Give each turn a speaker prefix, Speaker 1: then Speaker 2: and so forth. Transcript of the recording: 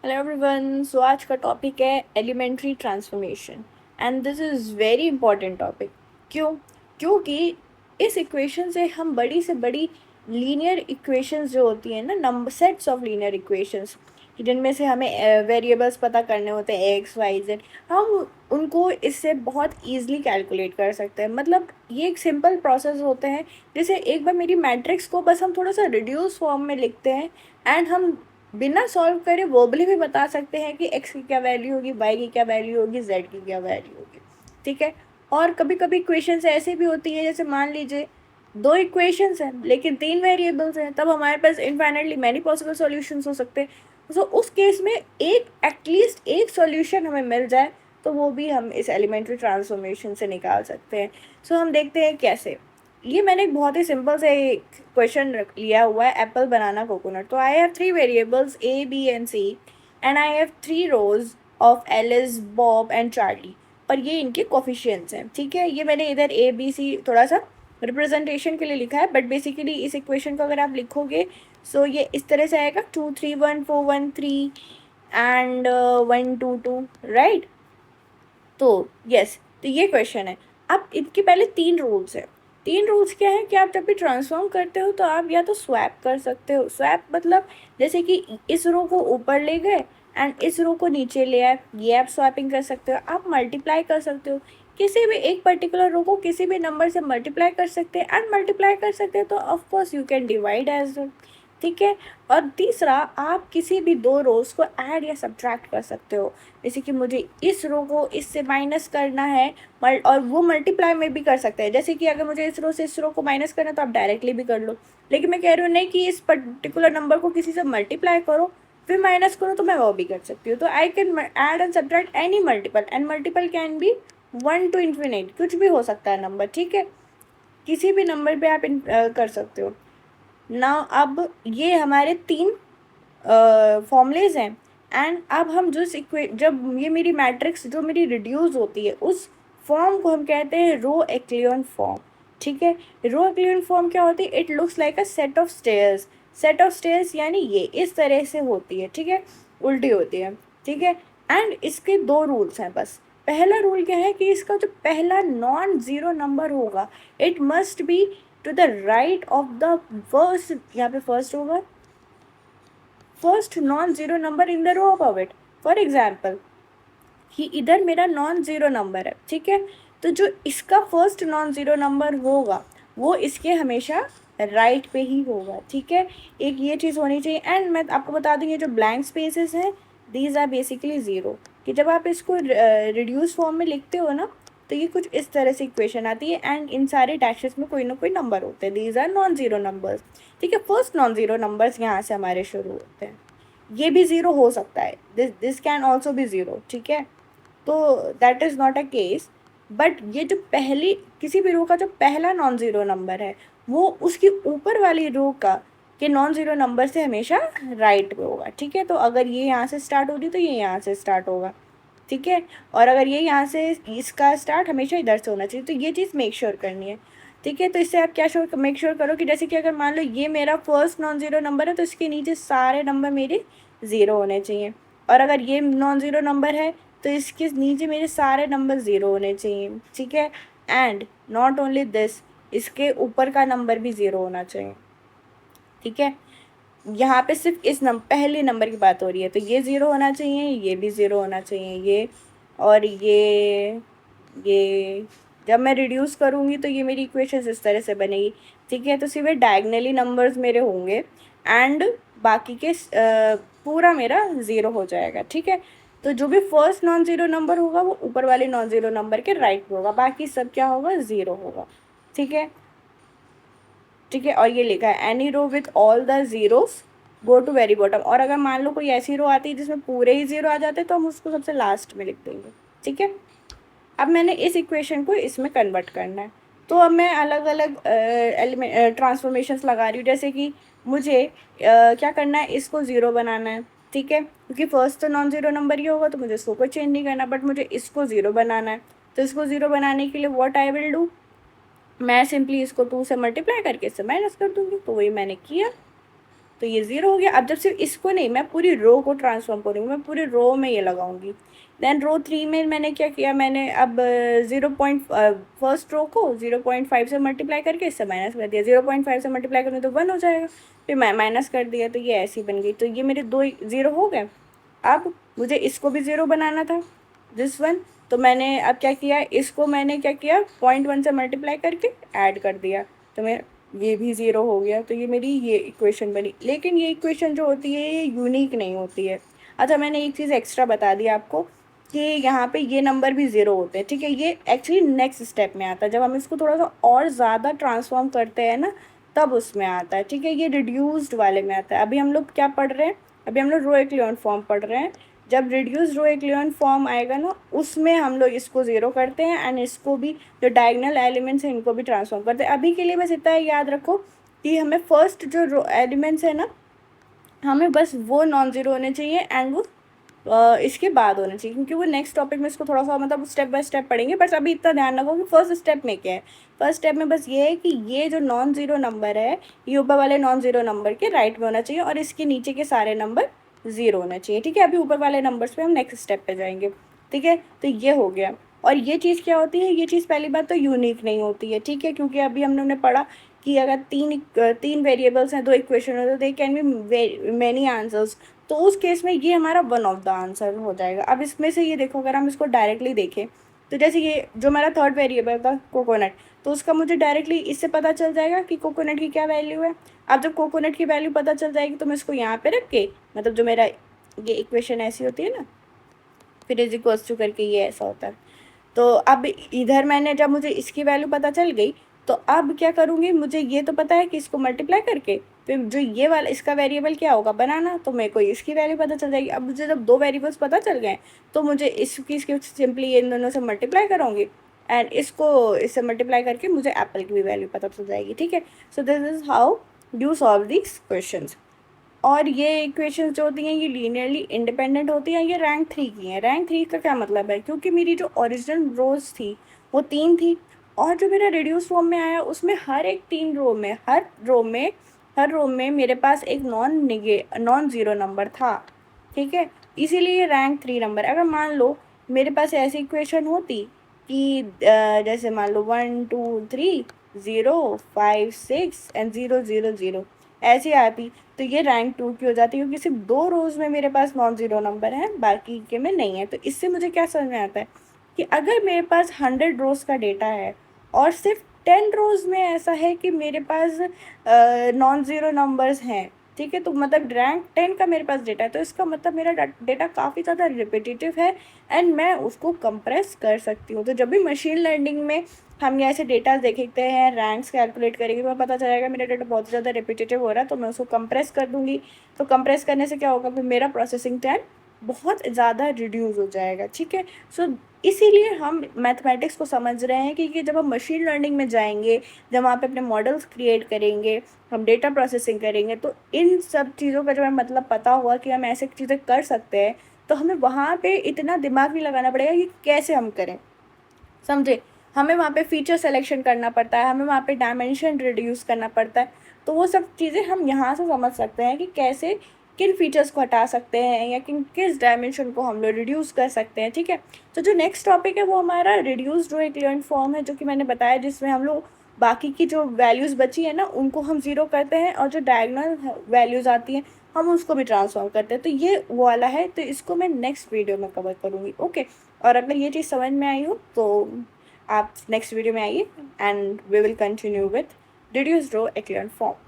Speaker 1: Hello everyone. सो आज का topic है elementary transformation and this is very important topic. क्यों? क्योंकि इस इक्वेशन से हम बड़ी से बड़ी लीनियर इक्वेशंस जो होती हैं ना, number sets of linear equations जिनमें से हमें वेरिएबल्स पता करने होते हैं एक्स वाई जेड, हम उनको इससे बहुत ईजिली कैलकुलेट कर सकते हैं। मतलब ये एक सिंपल प्रोसेस होते हैं। जैसे एक बार मेरी मैट्रिक्स को बस हम थोड़ा सा रिड्यूस फॉर्म में लिखते हैं एंड हम बिना सॉल्व करे वर्बली भी बता सकते हैं कि एक्स की क्या वैल्यू होगी, वाई की क्या वैल्यू होगी, जेड की क्या वैल्यू होगी। ठीक है। और कभी कभी इक्वेशंस ऐसे भी होती है, जैसे मान लीजिए दो इक्वेशंस हैं लेकिन तीन वेरिएबल्स हैं, तब हमारे पास इनफाइनाइटली मैनी पॉसिबल सॉल्यूशंस हो सकते हैं। सो उस केस में एक एटलीस्ट एक सॉल्यूशन हमें मिल जाए तो वो भी हम इस एलिमेंट्री ट्रांसफॉर्मेशन से निकाल सकते हैं। सो हम देखते हैं कैसे। ये मैंने एक बहुत ही सिंपल से क्वेश्चन लिया हुआ है, एप्पल बनाना कोकोनट। तो I have three variables A B and C and I have three rows of Alice Bob and Charlie, और ये इनके कोफिशिएंट्स हैं। ठीक है, ये मैंने इधर ए बी सी थोड़ा सा रिप्रेजेंटेशन के लिए लिखा है, बट बेसिकली इस इक्वेशन को अगर आप लिखोगे सो ये इस तरह से आएगा 2 3 1 4 1 3 एंड 1 2 2, राइट। तो यस, तो ये क्वेश्चन है। अब इनके पहले तीन रूल्स हैं। तीन रूल्स क्या है कि आप जब भी ट्रांसफॉर्म करते हो तो आप या तो स्वैप कर सकते हो। स्वैप मतलब जैसे कि इस रो को ऊपर ले गए एंड इस रो को नीचे ले आए, ये आप स्वैपिंग कर सकते हो। आप मल्टीप्लाई कर सकते हो, किसी भी एक पर्टिकुलर रो को किसी भी नंबर से मल्टीप्लाई कर सकते हैं एंड मल्टीप्लाई कर सकते हैं तो of course you can divide as well. ठीक है। और तीसरा, आप किसी भी दो रोज को ऐड या सब्ट्रैक्ट कर सकते हो। जैसे कि मुझे इस रो को इससे माइनस करना है, और वो मल्टीप्लाई में भी कर सकते हैं। जैसे कि अगर मुझे इस रो से इस रो को माइनस करना है तो आप डायरेक्टली भी कर लो, लेकिन मैं कह रही हूँ नहीं कि इस पर्टिकुलर नंबर को किसी से मल्टीप्लाई करो फिर माइनस करो, तो मैं वो भी कर सकती हूँ। तो I can add and subtract any multiple, and multiple can be 1 to infinite, कुछ भी हो सकता है नंबर। ठीक है, किसी भी नंबर पे आप कर सकते हो ना। अब ये हमारे तीन फॉर्मूलेज हैं एंड अब हम जब ये मेरी मैट्रिक्स जो मेरी रिड्यूस होती है उस फॉर्म को हम कहते हैं रो एक्लियन फॉर्म। ठीक है, रो एक्लियन फॉर्म क्या होती है? It looks like a set of stairs. Set of stairs यानी ये इस तरह से होती है। ठीक है, उल्टी होती है। ठीक है, एंड इसके दो रूल्स हैं बस। पहला रूल क्या है कि इसका जो पहला नॉन ज़ीरो नंबर होगा it must be to the right of the first, यहाँ पे फर्स्ट होगा, first non zero number in the row above it. For example कि इधर मेरा नॉन ज़ीरो नंबर है। ठीक है, तो जो इसका फर्स्ट नॉन ज़ीरो नंबर होगा वो इसके हमेशा राइट पे ही होगा। ठीक है, एक ये चीज़ होनी चाहिए। एंड मैं आपको बता दूँ ये जो ब्लैंक स्पेसेस हैं दीज आर बेसिकली ज़ीरो, कि जब आप इसको रिड्यूस फॉर्म में लिखते हो ना तो ये कुछ इस तरह से इक्वेशन आती है एंड इन सारे डैशेस में कोई ना कोई नंबर होते हैं। These are non zero numbers. ठीक है, फर्स्ट नॉन ज़ीरो नंबर्स यहाँ से हमारे शुरू होते हैं। ये भी ज़ीरो हो सकता है, this can also be zero. ठीक है, तो that is not a case. But ये जो पहली किसी भी रो का जो पहला नॉन ज़ीरो नंबर है वो उसकी ऊपर वाली रो का के नॉन ज़ीरो नंबर से हमेशा राइट पे होगा। ठीक है, तो अगर ये यहाँ से स्टार्ट हो रही तो ये यहाँ से स्टार्ट होगा। ठीक है, और अगर ये यहाँ से इसका स्टार्ट हमेशा इधर से होना चाहिए, तो ये चीज़ मेक श्योर करनी है। ठीक है, तो इससे आप क्या श्योर मेक श्योर करो कि जैसे कि अगर मान लो ये मेरा फर्स्ट नॉन ज़ीरो नंबर है तो इसके नीचे सारे नंबर मेरे ज़ीरो होने चाहिए, और अगर ये नॉन ज़ीरो नंबर है तो इसके नीचे मेरे सारे नंबर ज़ीरो होने चाहिए। ठीक है, एंड नॉट ओनली दिस, इसके ऊपर का नंबर भी ज़ीरो होना चाहिए। ठीक है, यहाँ पे सिर्फ इस पहले नंबर की बात हो रही है, तो ये ज़ीरो होना चाहिए, ये भी ज़ीरो होना चाहिए, ये और ये जब मैं रिड्यूस करूँगी तो ये मेरी इक्वेशन इस तरह से बनेगी। ठीक है, तो सिर्फ डायगनली नंबर्स मेरे होंगे एंड बाकी के पूरा मेरा ज़ीरो हो जाएगा। ठीक है, तो जो भी फर्स्ट नॉन ज़ीरो नंबर होगा वो ऊपर वाले नॉन ज़ीरो नंबर के राइट पे होगा, बाकी सब क्या होगा? ज़ीरो होगा। ठीक है, ठीक है, और ये लिखा है any row with all the zeros go to very bottom. और अगर मान लो कोई ऐसी रो आती है जिसमें पूरे ही ज़ीरो आ जाते हैं तो हम उसको सबसे लास्ट में लिख देंगे। ठीक है, अब मैंने इस इक्वेशन को इसमें कन्वर्ट करना है, तो अब मैं अलग अलग एलिमेंट ट्रांसफॉर्मेशंस लगा रही हूँ। जैसे कि मुझे क्या करना है, इसको ज़ीरो बनाना है। ठीक है, क्योंकि फर्स्ट तो नॉन ज़ीरो नंबर ही होगा तो मुझे इसको कोई चेंज नहीं करना, बट मुझे इसको ज़ीरो बनाना है। तो इसको ज़ीरो बनाने के लिए व्हाट आई विल डू, मैं सिंपली इसको 2 से मल्टीप्लाई करके इससे माइनस कर दूँगी। तो वही मैंने किया। तो ये 0 हो गया। अब जब सिर्फ इसको नहीं, मैं पूरी रो को ट्रांसफॉर्म करूँगी, मैं पूरी रो में ये लगाऊंगी। देन रो 3 में मैंने क्या किया, मैंने अब फर्स्ट रो को 0.5 से मल्टीप्लाई करके इससे माइनस कर दिया। 0.5 से मल्टीप्लाई करूँ तो 1 हो जाएगा, फिर मैं माइनस कर दिया, तो ये ऐसी बन गई। तो ये मेरे दो 0 हो गए। अब मुझे इसको भी 0 बनाना था, दिस वन। तो मैंने अब क्या किया, इसको मैंने क्या किया, 0.1 से मल्टीप्लाई करके ऐड कर दिया, तो मैं ये भी 0 हो गया। तो ये मेरी ये इक्वेशन बनी। लेकिन ये इक्वेशन जो होती है ये यूनिक नहीं होती है। अच्छा, मैंने एक चीज़ एक्स्ट्रा बता दी आपको कि यहाँ पे ये नंबर भी 0 होते हैं, ठीक है। ये एक्चुअली नेक्स्ट स्टेप में आता है, जब हम इसको थोड़ा सा और ज़्यादा ट्रांसफॉर्म करते हैं ना, तब उसमें आता है, ठीक है। ये रिड्यूस्ड वाले में आता है। अभी हम लोग क्या पढ़ रहे हैं, अभी हम लोग रो एक्लियन फॉर्म पढ़ रहे हैं। जब रिड्यूस रो एक्लियन फॉर्म आएगा ना, उसमें हम लोग इसको 0 करते हैं एंड इसको भी, जो डायगोनल एलिमेंट्स हैं इनको भी ट्रांसफॉर्म करते हैं। अभी के लिए बस इतना याद रखो कि हमें फर्स्ट जो रो एलिमेंट्स है ना, हमें बस वो नॉन ज़ीरो होने चाहिए एंड वो इसके बाद होना चाहिए, क्योंकि वो नेक्स्ट टॉपिक में इसको थोड़ा सा मतलब स्टेप बाय स्टेप पढ़ेंगे। बस अभी इतना ध्यान रखो कि फर्स्ट स्टेप में क्या है। फर्स्ट स्टेप में बस ये है कि ये जो नॉन ज़ीरो नंबर है, ये ऊपर वाले नॉन ज़ीरो नंबर के राइट में होना चाहिए और इसके नीचे के सारे नंबर 0 होना चाहिए, ठीक है। अभी ऊपर वाले नंबर्स पे हम नेक्स्ट स्टेप पे जाएंगे, ठीक है। तो ये हो गया। और ये चीज़ क्या होती है, ये चीज़ पहली बात तो यूनिक नहीं होती है, ठीक है, क्योंकि अभी हम लोगों ने पढ़ा कि अगर तीन वेरिएबल्स हैं, दो इक्वेशन हो, तो they can be many answers. तो उस केस में ये हमारा वन ऑफ द आंसर हो जाएगा। अब इसमें से ये देखो, अगर हम इसको डायरेक्टली देखें, तो जैसे ये जो मेरा थर्ड वेरिएबल था कोकोनट, तो उसका मुझे डायरेक्टली इससे पता चल जाएगा कि कोकोनट की क्या वैल्यू है। अब जब कोकोनट की वैल्यू पता चल जाएगी तो मैं इसको यहाँ पे रख के, मतलब जो मेरा ये इक्वेशन ऐसी होती है ना, फिर इज इक्वल्स टू करके ये ऐसा होता है। तो अब इधर मैंने, जब मुझे इसकी वैल्यू पता चल गई, तो अब क्या करूँगी, मुझे ये तो पता है कि इसको मल्टीप्लाई करके फिर जो ये वाला इसका वेरिएबल क्या होगा बनाना, तो मेरे को इसकी वैल्यू पता चल जाएगी। अब मुझे जब दो वेरिएबल्स पता चल गए, तो मुझे इसकी सिंपली इन दोनों से मल्टीप्लाई कराऊंगी एंड इसको इससे मल्टीप्लाई करके मुझे एप्पल की भी वैल्यू पता चल जाएगी, ठीक है। So this is how you solve these questions. और ये इक्वेशंस जो होती हैं ये लीनियरली इंडिपेंडेंट होती हैं। ये रैंक 3 की हैं। रैंक 3 का क्या मतलब है, क्योंकि मेरी जो ओरिजिनल रोज थी वो 3 थी, और जो मेरा रिड्यूस फॉर्म में आया उसमें हर एक 3 रो में, हर रो में मेरे पास एक नॉन ज़ीरो नंबर था, ठीक है। इसीलिए ये रैंक 3 नंबर। अगर मान लो मेरे पास ऐसी इक्वेशन होती कि जैसे मान लो 1 2 3 0 5 6 एंड 0 0 0 ऐसी आती, तो ये रैंक 2 की हो जाती है, क्योंकि सिर्फ दो रोज़ में मेरे पास नॉन ज़ीरो नंबर है, बाकी के में नहीं है। तो इससे मुझे क्या समझ में आता है कि अगर मेरे पास 100 रोज़ का डेटा है और सिर्फ 10 रोज़ में ऐसा है कि मेरे पास नॉन ज़ीरो नंबर्स हैं, ठीक है, तो मतलब रैंक 10 का मेरे पास डेटा है, तो इसका मतलब मेरा डेटा काफ़ी ज़्यादा रिपीटेटिव है एंड मैं उसको कंप्रेस कर सकती हूँ। तो जब भी मशीन लर्निंग में हम ये ऐसे डेटा देखते हैं, रैंक्स कैलकुलेट करेंगे, तो पता चलेगा मेरा डेटा बहुत ज़्यादा रिपीटेटिव हो रहा है, तो मैं उसको कंप्रेस कर दूँगी। तो कंप्रेस करने से क्या होगा, फिर मेरा प्रोसेसिंग टाइम बहुत ज़्यादा रिड्यूस हो जाएगा, ठीक है। सो इसीलिए हम मैथमेटिक्स को समझ रहे हैं कि जब हम मशीन लर्निंग में जाएंगे, जब वहाँ पे अपने मॉडल्स क्रिएट करेंगे, हम डेटा प्रोसेसिंग करेंगे, तो इन सब चीज़ों का जब हमें मतलब पता हुआ कि हम ऐसे चीज़ें कर सकते हैं, तो हमें वहाँ पे इतना दिमाग नहीं लगाना पड़ेगा कि कैसे हम करें, समझे। हमें वहाँ पे फीचर सेलेक्शन करना पड़ता है, हमें वहाँ पे डायमेंशन रिड्यूस करना पड़ता है। तो वो सब चीज़ें हम यहाँ से समझ सकते हैं कि कैसे किन फीचर्स को हटा सकते हैं या किस डायमेंशन को हम लोग रिड्यूस कर सकते हैं, ठीक है। तो जो नेक्स्ट टॉपिक है वो हमारा रिड्यूस्ड रो एक्लियन फॉर्म है, जो कि मैंने बताया, जिसमें हम लोग बाकी की जो वैल्यूज़ बची है ना उनको हम ज़ीरो करते हैं और जो डायगोनल वैल्यूज़ आती हैं हम उसको भी ट्रांसफॉर्म करते हैं। तो ये वो वाला है, तो इसको मैं नेक्स्ट वीडियो में कवर करूँगी, ओके। और अगर ये चीज़ समझ में आई हो तो आप नेक्स्ट वीडियो में आइए and we will continue with reduced row echelon form.